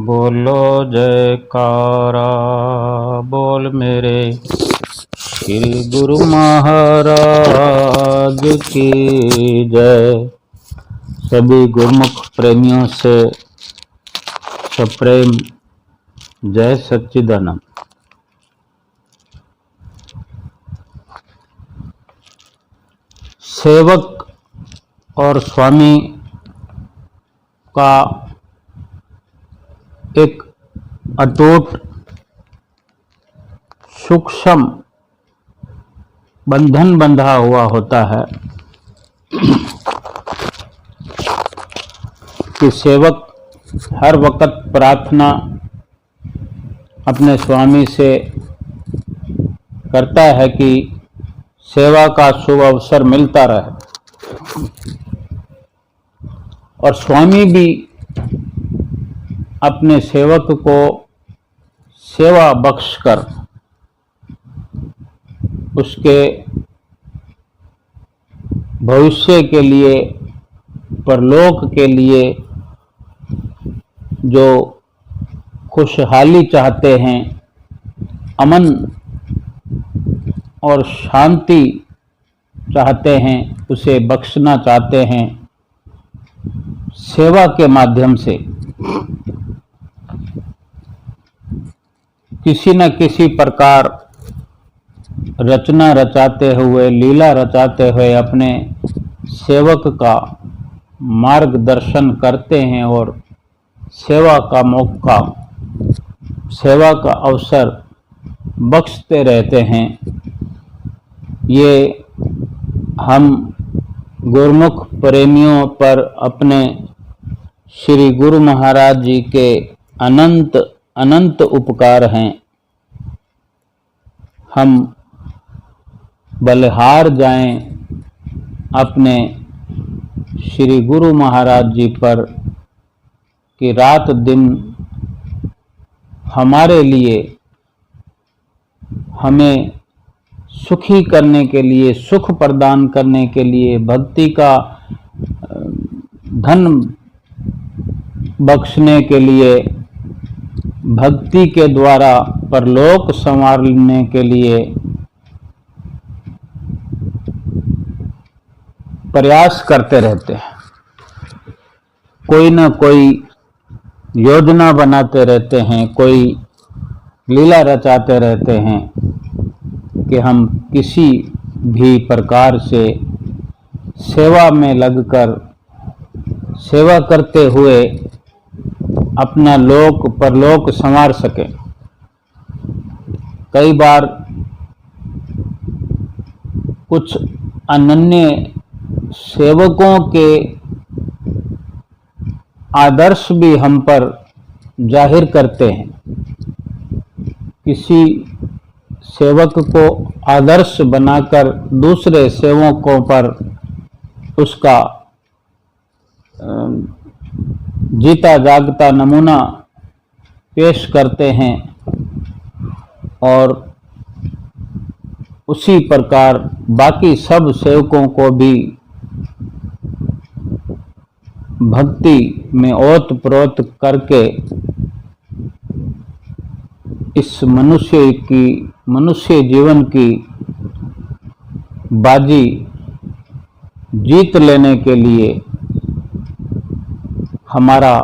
बोलो जयकारा बोल मेरे श्री गुरु महाराज की जय। सभी गुरुमुख प्रेमियों से सप्रेम जय सच्चिदानंद। सेवक और स्वामी का एक अटूट सूक्ष्म बंधन बंधा हुआ होता है कि सेवक हर वक्त प्रार्थना अपने स्वामी से करता है कि सेवा का शुभ अवसर मिलता रहे, और स्वामी भी अपने सेवक को सेवा बख्शकर उसके भविष्य के लिए, परलोक के लिए जो खुशहाली चाहते हैं, अमन और शांति चाहते हैं, उसे बख्शना चाहते हैं सेवा के माध्यम से। किसी न किसी प्रकार रचना रचाते हुए, लीला रचाते हुए अपने सेवक का मार्गदर्शन करते हैं और सेवा का मौका, सेवा का अवसर बख्शते रहते हैं। ये हम गुरुमुख प्रेमियों पर अपने श्री गुरु महाराज जी के अनंत अनंत उपकार हैं। हम बलिहार जाएं अपने श्री गुरु महाराज जी पर कि रात दिन हमारे लिए, हमें सुखी करने के लिए, सुख प्रदान करने के लिए, भक्ति का धन बख्शने के लिए, भक्ति के द्वारा परलोक संवारने के लिए प्रयास करते रहते हैं। कोई न कोई योजना बनाते रहते हैं, कोई लीला रचाते रहते हैं कि हम किसी भी प्रकार से सेवा में लगकर, सेवा करते हुए अपना लोक परलोक संवार सके। कई बार कुछ अनन्य सेवकों के आदर्श भी हम पर जाहिर करते हैं। किसी सेवक को आदर्श बनाकर दूसरे सेवकों पर उसका जीता जागता नमूना पेश करते हैं, और उसी प्रकार बाकी सब सेवकों को भी भक्ति में ओत प्रोत करके इस मनुष्य जीवन की बाजी जीत लेने के लिए हमारा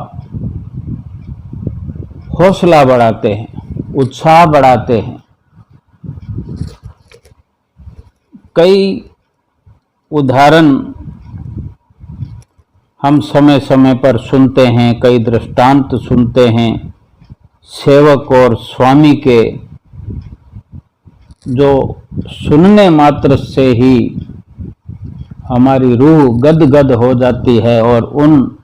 हौसला बढ़ाते हैं, उत्साह बढ़ाते हैं। कई उदाहरण हम समय समय पर सुनते हैं, कई दृष्टांत सुनते हैं सेवक और स्वामी के, जो सुनने मात्र से ही हमारी रूह गदगद हो जाती है और उन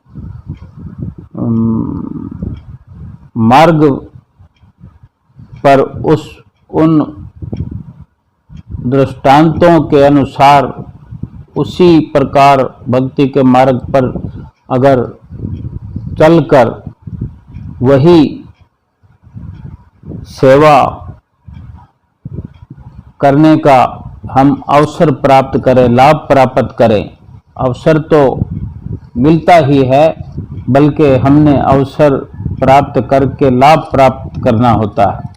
मार्ग पर उन दृष्टांतों के अनुसार उसी प्रकार भक्ति के मार्ग पर अगर चलकर वही सेवा करने का हम अवसर प्राप्त करें, लाभ प्राप्त करें। अवसर तो मिलता ही है, बल्कि हमने अवसर प्राप्त करके लाभ प्राप्त करना होता है।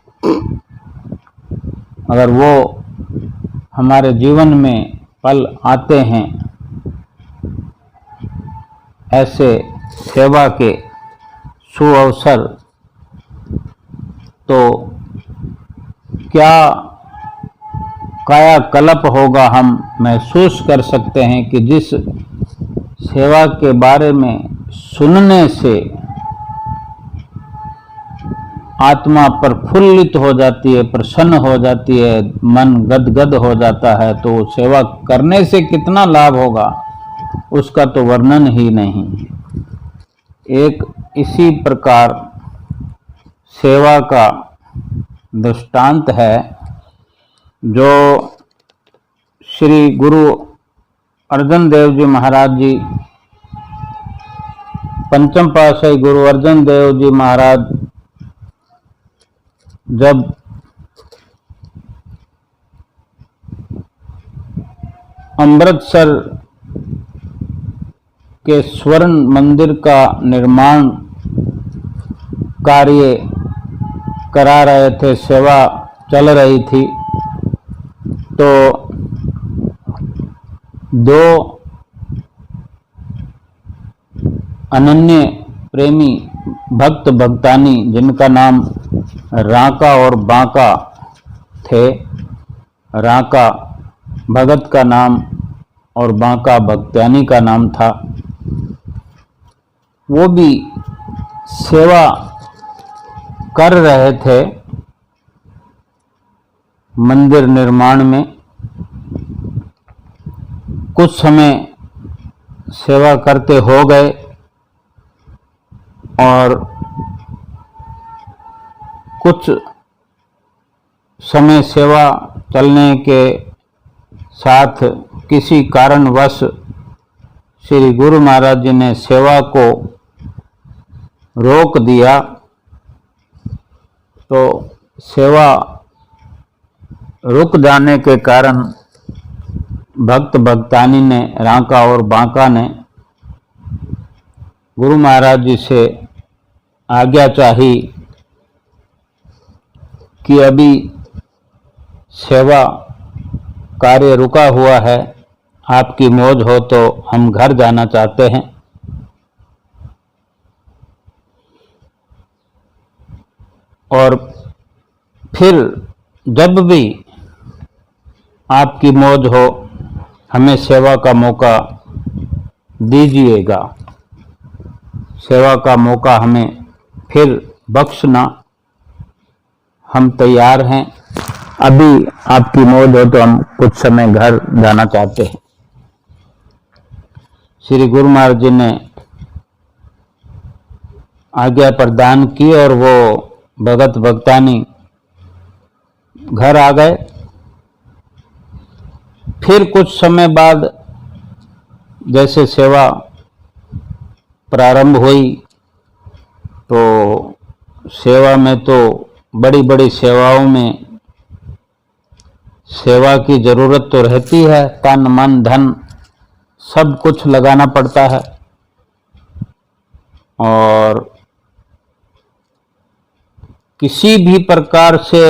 अगर वो हमारे जीवन में पल आते हैं ऐसे सेवा के सुअवसर, तो क्या कायाकल्प होगा। हम महसूस कर सकते हैं कि जिस सेवा के बारे में सुनने से आत्मा प्रफुल्लित हो जाती है, प्रसन्न हो जाती है, मन गदगद हो जाता है, तो सेवा करने से कितना लाभ होगा उसका तो वर्णन ही नहीं। एक इसी प्रकार सेवा का दृष्टांत है जो श्री गुरु अर्जन देव जी महाराज जी, पंचम पातशाही गुरु अर्जन देव जी महाराज जब अमृतसर के स्वर्ण मंदिर का निर्माण कार्य करा रहे थे, सेवा चल रही थी, तो दो अनन्य प्रेमी भक्त भक्तानी जिनका नाम राका और बांका थे, राका भगत का नाम और बांका भक्तानी का नाम था, वो भी सेवा कर रहे थे मंदिर निर्माण में। कुछ समय सेवा करते हो गए और कुछ समय सेवा चलने के साथ किसी कारणवश श्री गुरु महाराज जी ने सेवा को रोक दिया। तो सेवा रुक जाने के कारण भक्त भक्तानी ने, राका और बांका ने गुरु महाराज जी से आज्ञा चाही कि अभी सेवा कार्य रुका हुआ है, आपकी मौज हो तो हम घर जाना चाहते हैं। और फिर जब भी आपकी मौज हो हमें सेवा का मौका दीजिएगा, सेवा का मौका हमें फिर बख्शना, हम तैयार हैं। अभी आपकी मौज हो तो हम कुछ समय घर जाना चाहते हैं। श्री गुरु महाराज जी ने आज्ञा प्रदान की और वो भगत भक्तानी घर आ गए। फिर कुछ समय बाद जैसे सेवा प्रारंभ हुई, तो सेवा में तो बड़ी बड़ी सेवाओं में सेवा की जरूरत तो रहती है, तन मन धन सब कुछ लगाना पड़ता है। और किसी भी प्रकार से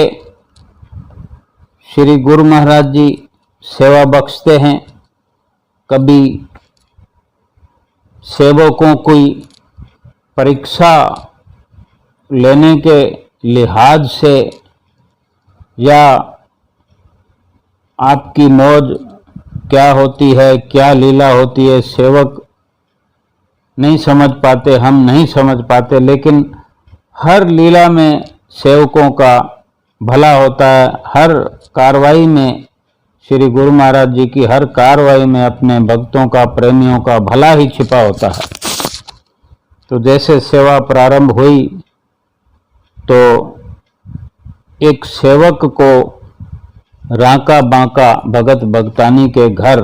श्री गुरु महाराज जी सेवा बख्शते हैं। कभी सेवकों कोई परीक्षा लेने के लिहाज से या आपकी मौज क्या होती है, क्या लीला होती है, सेवक नहीं समझ पाते, हम नहीं समझ पाते, लेकिन हर लीला में सेवकों का भला होता है। हर कार्रवाई में श्री गुरु महाराज जी की हर कार्रवाई में अपने भक्तों का, प्रेमियों का भला ही छिपा होता है। तो जैसे सेवा प्रारंभ हुई तो एक सेवक को राका बांका भगत भक्तानी के घर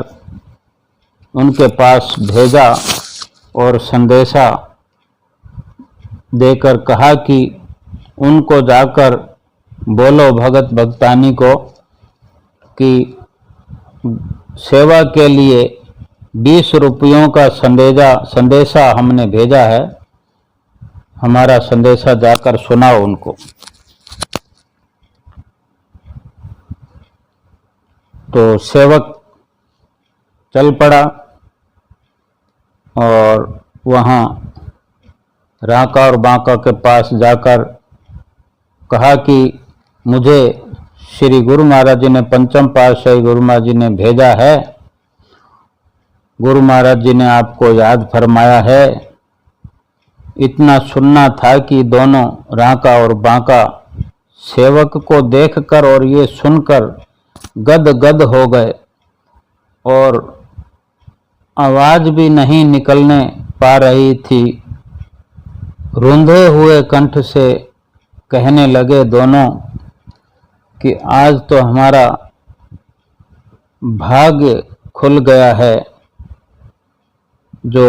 उनके पास भेजा और संदेशा देकर कहा कि उनको जाकर बोलो भगत भक्तानी को कि सेवा के लिए 20 रुपयों का संदेशा हमने भेजा है, हमारा संदेशा जाकर सुनाओ उनको। तो सेवक चल पड़ा और वहाँ रांका और बांका के पास जाकर कहा कि मुझे श्री गुरु महाराज जी ने, पंचम पातशाही गुरु महाराज जी ने भेजा है। गुरु महाराज जी ने आपको याद फरमाया है। इतना सुनना था कि दोनों रांका और बांका सेवक को देखकर और ये सुनकर गद गद हो गए और आवाज भी नहीं निकलने पा रही थी। रूंधे हुए कंठ से कहने लगे दोनों कि आज तो हमारा भाग्य खुल गया है, जो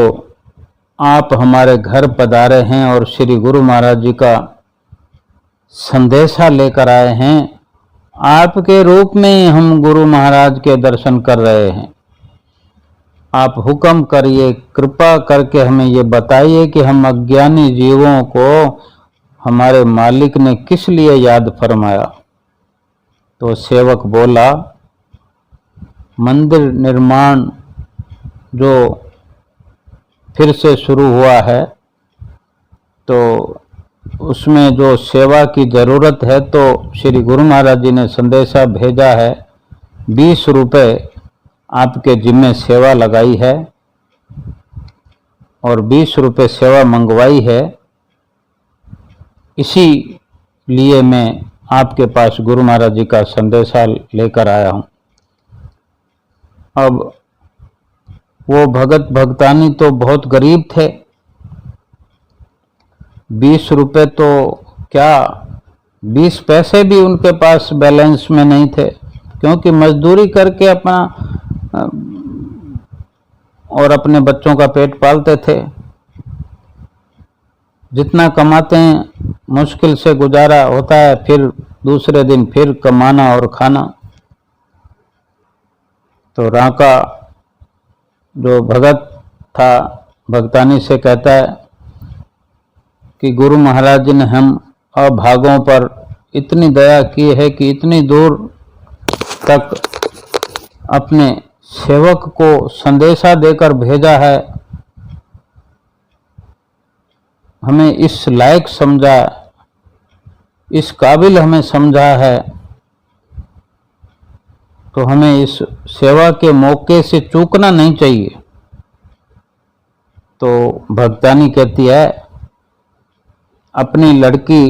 आप हमारे घर पधारे हैं और श्री गुरु महाराज जी का संदेशा लेकर आए हैं। आपके रूप में ही हम गुरु महाराज के दर्शन कर रहे हैं। आप हुक्म करिए, कृपा करके हमें ये बताइए कि हम अज्ञानी जीवों को हमारे मालिक ने किस लिए याद फरमाया। तो सेवक बोला, मंदिर निर्माण जो फिर से शुरू हुआ है तो उसमें जो सेवा की ज़रूरत है, तो श्री गुरु महाराज जी ने संदेशा भेजा है, 20 रुपये आपके जिम्मे सेवा लगाई है और 20 रुपये सेवा मंगवाई है। इसी लिए मैं आपके पास गुरु महाराज जी का संदेशा लेकर आया हूँ। अब वो भगत भगतानी तो बहुत गरीब थे, 20 रुपये तो क्या 20 पैसे भी उनके पास बैलेंस में नहीं थे, क्योंकि मजदूरी करके अपना और अपने बच्चों का पेट पालते थे। जितना कमाते हैं मुश्किल से गुजारा होता है, फिर दूसरे दिन फिर कमाना और खाना। तो रांका जो भगत था भगतानी से कहता है कि गुरु महाराज जी ने हम अभागों पर इतनी दया की है कि इतनी दूर तक अपने सेवक को संदेशा देकर भेजा है, हमें इस लायक समझा, इस काबिल हमें समझा है, तो हमें इस सेवा के मौके से चूकना नहीं चाहिए। तो भगतानी कहती है, अपनी लड़की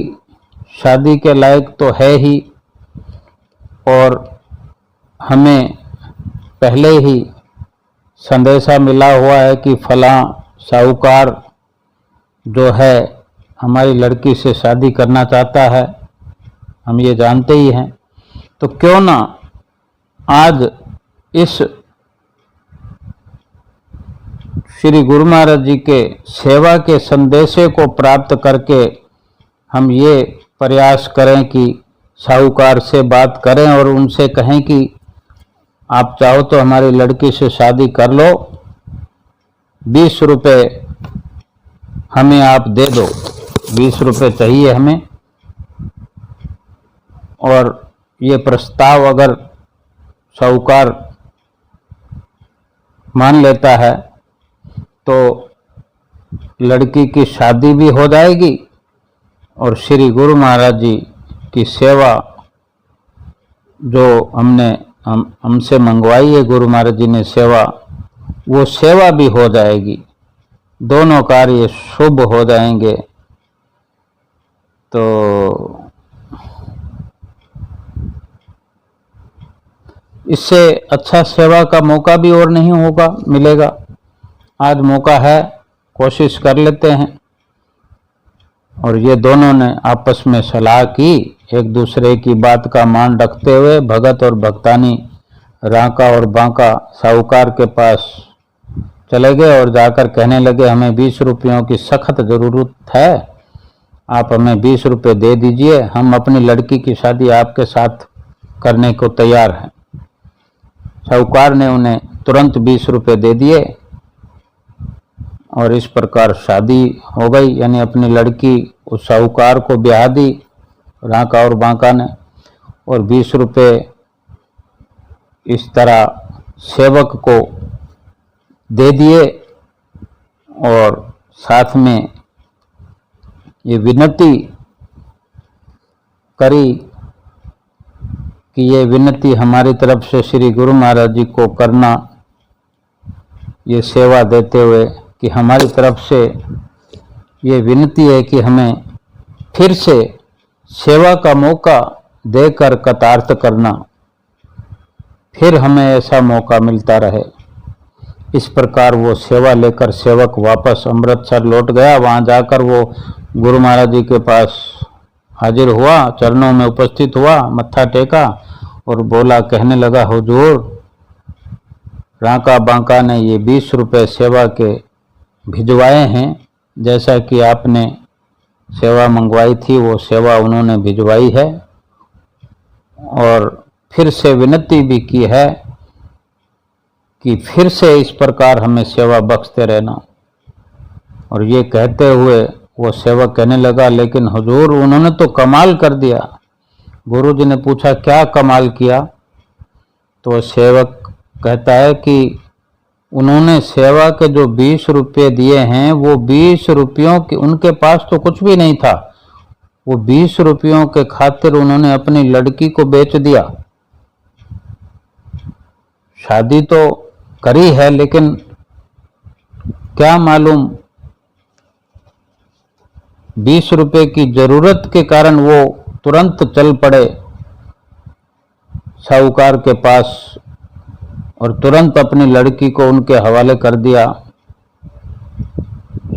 शादी के लायक तो है ही और हमें पहले ही संदेशा मिला हुआ है कि फलां साहूकार जो है हमारी लड़की से शादी करना चाहता है, हम ये जानते ही हैं। तो क्यों ना आज इस श्री गुरु महाराज जी के सेवा के संदेशे को प्राप्त करके हम ये प्रयास करें कि साहूकार से बात करें और उनसे कहें कि आप चाहो तो हमारी लड़की से शादी कर लो, 20 रुपये हमें आप दे दो, 20 रुपये चाहिए हमें। और ये प्रस्ताव अगर साहूकार मान लेता है तो लड़की की शादी भी हो जाएगी और श्री गुरु महाराज जी की सेवा जो हमसे मंगवाई है, गुरु महाराज जी ने सेवा, वो सेवा भी हो जाएगी, दोनों कार्य शुभ हो जाएंगे। तो इससे अच्छा सेवा का मौका भी और नहीं होगा, मिलेगा। आज मौका है, कोशिश कर लेते हैं। और ये दोनों ने आपस में सलाह की, एक दूसरे की बात का मान रखते हुए भगत और भगतानी रांका और बांका साहूकार के पास चले गए और जाकर कहने लगे, हमें 20 रुपयों की सख्त ज़रूरत है, आप हमें 20 रुपये दे दीजिए, हम अपनी लड़की की शादी आपके साथ करने को तैयार हैं। साहूकार ने उन्हें तुरंत 20 रुपये दे दिए और इस प्रकार शादी हो गई, यानी अपनी लड़की उस साहूकार को ब्याह दी रांका और बांका ने, और 20 रुपये इस तरह सेवक को दे दिए और साथ में ये विनती करी कि ये विनती हमारी तरफ से श्री गुरु महाराज जी को करना, ये सेवा देते हुए कि हमारी तरफ से ये विनती है कि हमें फिर से सेवा का मौका देकर कृतार्थ करना, फिर हमें ऐसा मौका मिलता रहे। इस प्रकार वो सेवा लेकर सेवक वापस अमृतसर लौट गया। वहाँ जाकर वो गुरु महाराज जी के पास हाजिर हुआ, चरणों में उपस्थित हुआ, मत्था टेका और बोला, कहने लगा, हुजूर, रांका बांका ने ये 20 रुपये सेवा के भिजवाए हैं, जैसा कि आपने सेवा मंगवाई थी वो सेवा उन्होंने भिजवाई है, और फिर से विनती भी की है कि फिर से इस प्रकार हमें सेवा बख्शते रहना। और ये कहते हुए वो सेवक कहने लगा, लेकिन हुजूर, उन्होंने तो कमाल कर दिया। गुरुजी ने पूछा, क्या कमाल किया? तो सेवक कहता है कि उन्होंने सेवा के जो 20 रुपये दिए हैं, वो 20 रुपयों के, उनके पास तो कुछ भी नहीं था, वो 20 रुपयों के खातिर उन्होंने अपनी लड़की को बेच दिया। शादी तो करी है, लेकिन क्या मालूम 20 रुपये की जरूरत के कारण वो तुरंत चल पड़े साहूकार के पास और तुरंत अपनी लड़की को उनके हवाले कर दिया,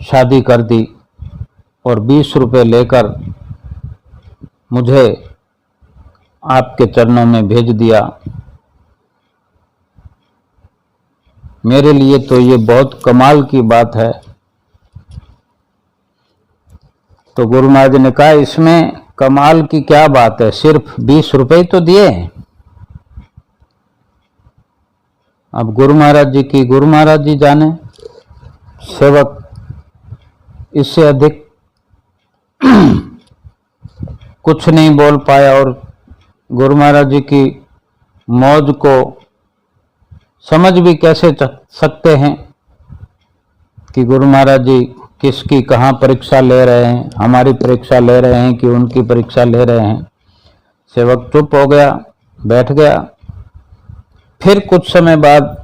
शादी कर दी और 20 रुपये लेकर मुझे आपके चरणों में भेज दिया। मेरे लिए तो ये बहुत कमाल की बात है। तो गुरु महाराज ने कहा, इसमें कमाल की क्या बात है, सिर्फ 20 रुपये तो दिए हैं। अब गुरु महाराज जी की गुरु महाराज जी जाने, सेवक इससे अधिक कुछ नहीं बोल पाया और गुरु महाराज जी की मौज को समझ भी कैसे सकते हैं कि गुरु महाराज जी किसकी कहाँ परीक्षा ले रहे हैं, हमारी परीक्षा ले रहे हैं कि उनकी परीक्षा ले रहे हैं। सेवक चुप हो गया, बैठ गया। फिर कुछ समय बाद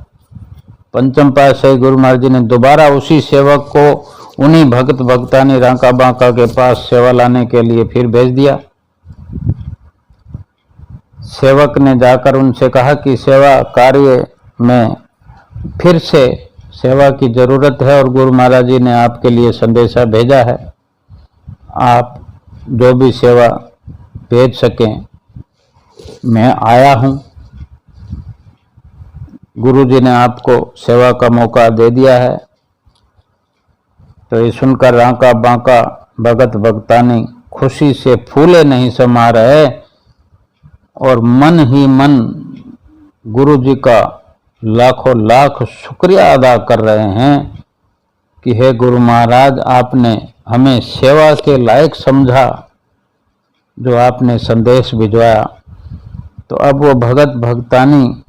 पंचम पातशाही गुरु महाराज जी ने दोबारा उसी सेवक को उन्हीं भक्त भक्तानी रांका बांका के पास सेवा लाने के लिए फिर भेज दिया। सेवक ने जाकर उनसे कहा कि सेवा कार्य में फिर से सेवा की जरूरत है और गुरु महाराज जी ने आपके लिए संदेशा भेजा है, आप जो भी सेवा भेज सकें मैं आया हूं। गुरु जी ने आपको सेवा का मौका दे दिया है। तो ये सुनकर रांका बांका भगत भक्तानी खुशी से फूले नहीं समा रहे और मन ही मन गुरु जी का लाखों लाख शुक्रिया अदा कर रहे हैं कि हे गुरु महाराज, आपने हमें सेवा के लायक समझा, जो आपने संदेश भिजवाया। तो अब वो भगत भक्तानी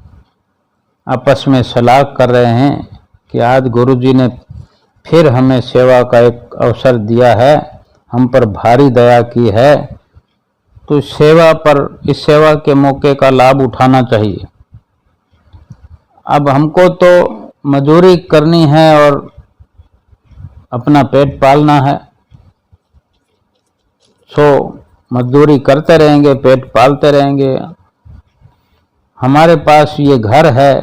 आपस में सलाह कर रहे हैं कि आज गुरु जी ने फिर हमें सेवा का एक अवसर दिया है, हम पर भारी दया की है, तो सेवा पर, इस सेवा के मौके का लाभ उठाना चाहिए। अब हमको तो मजदूरी करनी है और अपना पेट पालना है, सो मजदूरी करते रहेंगे, पेट पालते रहेंगे। हमारे पास ये घर है,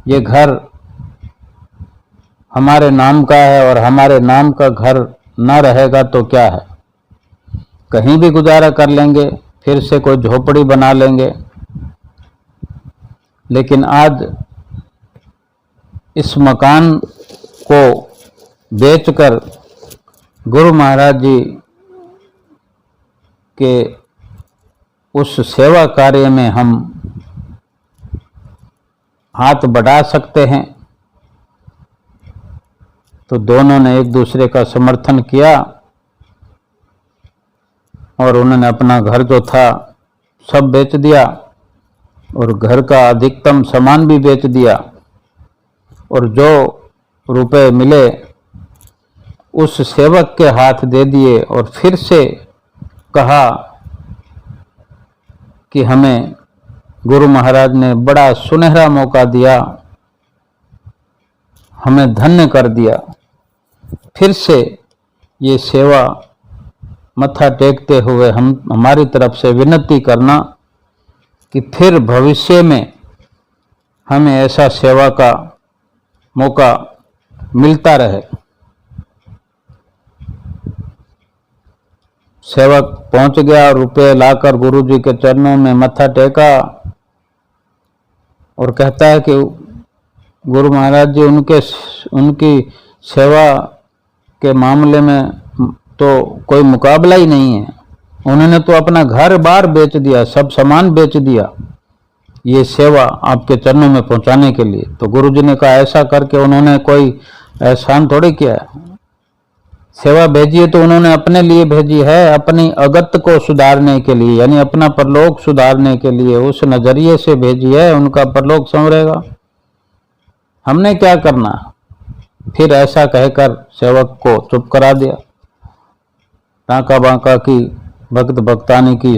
ये घर हमारे नाम का है और हमारे नाम का घर न रहेगा तो क्या है, कहीं भी गुजारा कर लेंगे, फिर से कोई झोपड़ी बना लेंगे। लेकिन आज इस मकान को बेचकर गुरु महाराज जी के उस सेवा कार्य में हम हाथ बढ़ा सकते हैं। तो दोनों ने एक दूसरे का समर्थन किया और उन्होंने अपना घर जो था सब बेच दिया और घर का अधिकतम सामान भी बेच दिया और जो रुपए मिले उस सेवक के हाथ दे दिए और फिर से कहा कि हमें गुरु महाराज ने बड़ा सुनहरा मौका दिया, हमें धन्य कर दिया। फिर से ये सेवा मत्था टेकते हुए हमारी तरफ से विनती करना कि फिर भविष्य में हमें ऐसा सेवा का मौका मिलता रहे। सेवक पहुंच गया, रुपये लाकर गुरुजी के चरणों में मत्था टेका और कहता है कि गुरु महाराज जी उनकी सेवा के मामले में तो कोई मुकाबला ही नहीं है। उन्होंने तो अपना घर बार बेच दिया, सब सामान बेच दिया ये सेवा आपके चरणों में पहुंचाने के लिए। तो गुरुजी ने कहा ऐसा करके उन्होंने कोई एहसान थोड़ी किया है। सेवा भेजी है तो उन्होंने अपने लिए भेजी है, अपनी अगत को सुधारने के लिए, यानी अपना परलोक सुधारने के लिए उस नजरिए से भेजी है, उनका परलोक संवरेगा, हमने क्या करना। फिर ऐसा कहकर सेवक को चुप करा दिया। टाँका बांका की भक्त भक्तानी की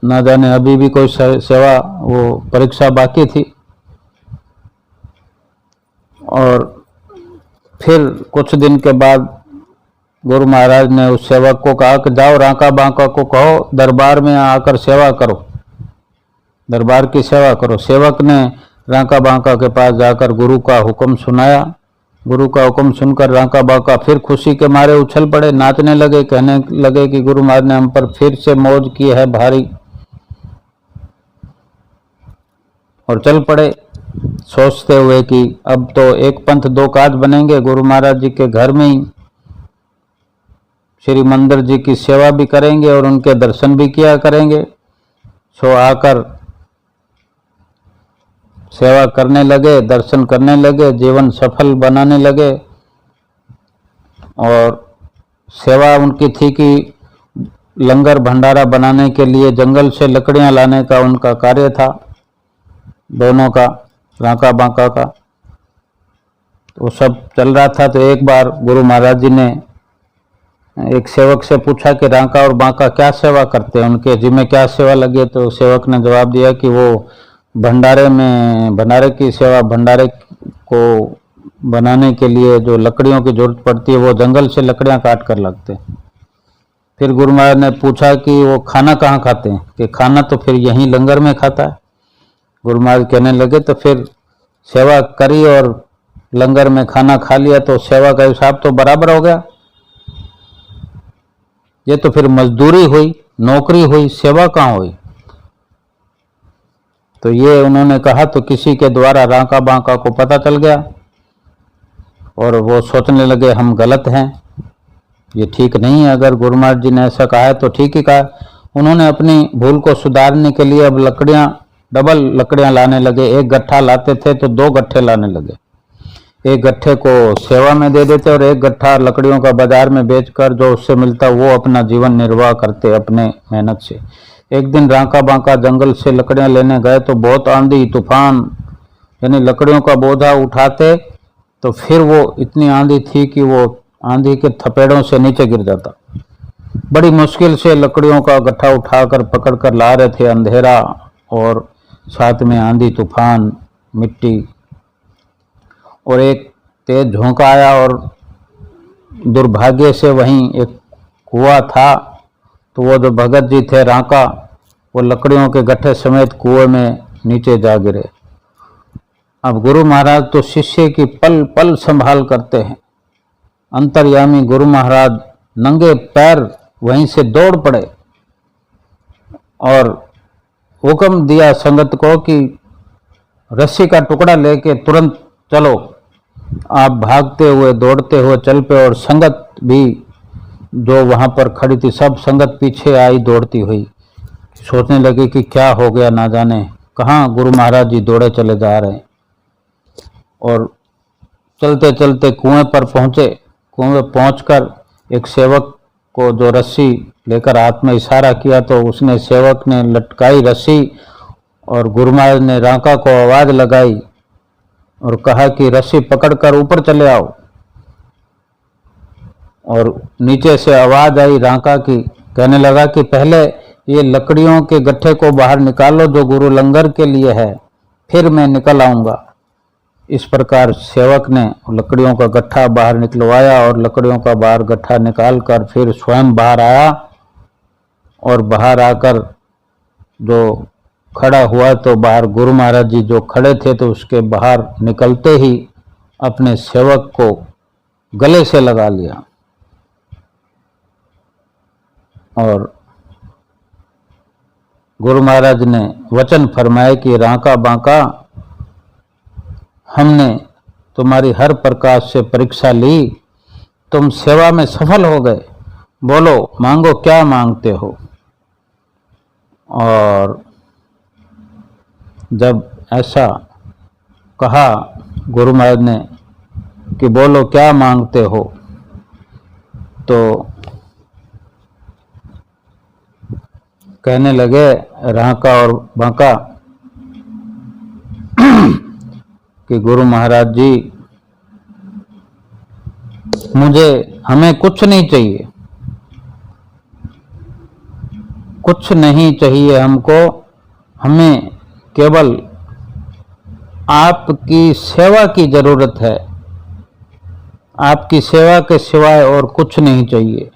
ना जाने अभी भी कोई सेवा वो परीक्षा बाकी थी। और फिर कुछ दिन के बाद गुरु महाराज ने उस सेवक को कहा कि जाओ रांका बांका को कहो दरबार में आकर सेवा करो, दरबार की सेवा करो। सेवक ने रांका बांका के पास जाकर गुरु का हुक्म सुनाया। गुरु का हुक्म सुनकर रांका बांका फिर खुशी के मारे उछल पड़े, नाचने लगे, कहने लगे कि गुरु महाराज ने हम पर फिर से मौज की है भारी। और चल पड़े सोचते हुए कि अब तो एक पंथ दो काज बनेंगे, गुरु महाराज जी के घर में ही श्री मंदिर जी की सेवा भी करेंगे और उनके दर्शन भी किया करेंगे। सो आकर सेवा करने लगे, दर्शन करने लगे, जीवन सफल बनाने लगे। और सेवा उनकी थी कि लंगर भंडारा बनाने के लिए जंगल से लकड़ियां लाने का उनका कार्य था, दोनों का, रांका बांका का। वो सब चल रहा था। तो एक बार गुरु महाराज जी ने एक सेवक से पूछा कि रांका और बांका क्या सेवा करते हैं, उनके जिम्मे क्या सेवा लगी। तो सेवक ने जवाब दिया कि वो भंडारे की सेवा, भंडारे को बनाने के लिए जो लकड़ियों की जरूरत पड़ती है वो जंगल से लकड़ियां काट कर लगते हैं। फिर गुरु महाराज ने पूछा कि वो खाना कहाँ खाते हैं, कि खाना तो फिर यहीं लंगर में खाता है। गुरु महाराज कहने लगे तो फिर सेवा करी और लंगर में खाना खा लिया तो सेवा का हिसाब तो बराबर हो गया। ये तो फिर मजदूरी हुई, नौकरी हुई, सेवा कहाँ हुई। तो ये उन्होंने कहा तो किसी के द्वारा रांका बांका को पता चल गया और वो सोचने लगे हम गलत हैं, ये ठीक नहीं है। अगर गुरु महाराज जी ने ऐसा कहा है तो ठीक ही कहा। उन्होंने अपनी भूल को सुधारने के लिए अब लकड़ियां, डबल लकड़ियां लाने लगे। एक गट्ठा लाते थे तो दो गट्ठे लाने लगे। एक गट्ठे को सेवा में दे देते और एक गट्ठा लकड़ियों का बाजार में बेचकर जो उससे मिलता वो अपना जीवन निर्वाह करते अपने मेहनत से। एक दिन रांका बांका जंगल से लकड़ियां लेने गए तो बहुत आंधी तूफान, यानी लकड़ियों का बोझा उठाते तो फिर वो इतनी आंधी थी कि वो आंधी के थपेड़ों से नीचे गिर जाता। बड़ी मुश्किल से लकड़ियों का गट्ठा उठाकर पकड़कर ला रहे थे, अंधेरा और साथ में आंधी तूफान, मिट्टी। और एक तेज झोंका आया और दुर्भाग्य से वहीं एक कुआं था। तो वो जो भगत जी थे रांका, वो लकड़ियों के गट्ठे समेत कुएं में नीचे जा गिरे। अब गुरु महाराज तो शिष्य की पल पल संभाल करते हैं। अंतर्यामी गुरु महाराज नंगे पैर वहीं से दौड़ पड़े और हुक्म दिया संगत को कि रस्सी का टुकड़ा लेके तुरंत चलो। आप भागते हुए दौड़ते हुए चल पे और संगत भी जो वहां पर खड़ी थी सब संगत पीछे आई दौड़ती हुई। सोचने लगी कि क्या हो गया, ना जाने कहाँ गुरु महाराज जी दौड़े चले जा रहे हैं। और चलते चलते कुएं पर पहुंचे। कुएं पहुंचकर एक सेवक को जो रस्सी लेकर हाथ में इशारा किया तो उसने सेवक ने लटकाई रस्सी और गुरु महाराज ने रांका को आवाज लगाई और कहा कि रस्सी पकड़कर ऊपर चले आओ। और नीचे से आवाज आई रांका की, कहने लगा कि पहले ये लकड़ियों के गट्ठे को बाहर निकालो जो गुरु लंगर के लिए है, फिर मैं निकल आऊंगा। इस प्रकार सेवक ने लकड़ियों का गट्ठा बाहर निकलवाया और लकड़ियों का बाहर गट्ठा निकालकर फिर स्वयं बाहर आया। और बाहर आकर जो खड़ा हुआ तो बाहर गुरु महाराज जी जो खड़े थे तो उसके बाहर निकलते ही अपने सेवक को गले से लगा लिया और गुरु महाराज ने वचन फरमाए कि रांका बांका, हमने तुम्हारी हर प्रकार से परीक्षा ली, तुम सेवा में सफल हो गए, बोलो मांगो क्या मांगते हो। और जब ऐसा कहा गुरु महाराज ने कि बोलो क्या मांगते हो, तो कहने लगे रांका और बांका कि गुरु महाराज जी हमें कुछ नहीं चाहिए, कुछ नहीं चाहिए हमको, हमें केवल आपकी सेवा की जरूरत है, आपकी सेवा के सिवाय और कुछ नहीं चाहिए।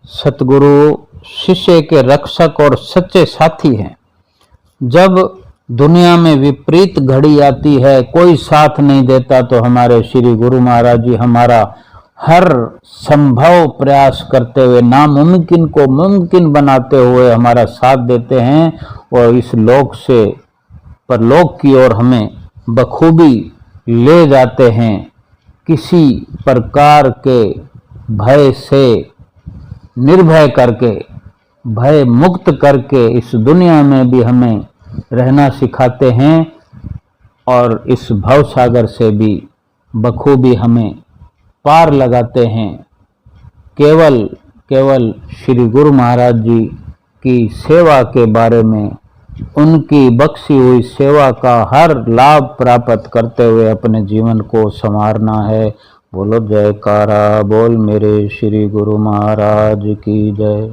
सतगुरु शिष्य के रक्षक और सच्चे साथी हैं। जब दुनिया में विपरीत घड़ी आती है, कोई साथ नहीं देता, तो हमारे श्री गुरु महाराज जी हमारा हर संभव प्रयास करते हुए, नामुमकिन को मुमकिन बनाते हुए हमारा साथ देते हैं और इस लोक से परलोक की ओर हमें बखूबी ले जाते हैं। किसी प्रकार के भय से निर्भय करके, भय मुक्त करके इस दुनिया में भी हमें रहना सिखाते हैं और इस भव सागर से भी बखूबी हमें पार लगाते हैं। केवल श्री गुरु महाराज जी की सेवा के बारे में, उनकी बख्शी हुई सेवा का हर लाभ प्राप्त करते हुए अपने जीवन को संवारना है। बोलो जयकारा बोल मेरे श्री गुरु महाराज की जय।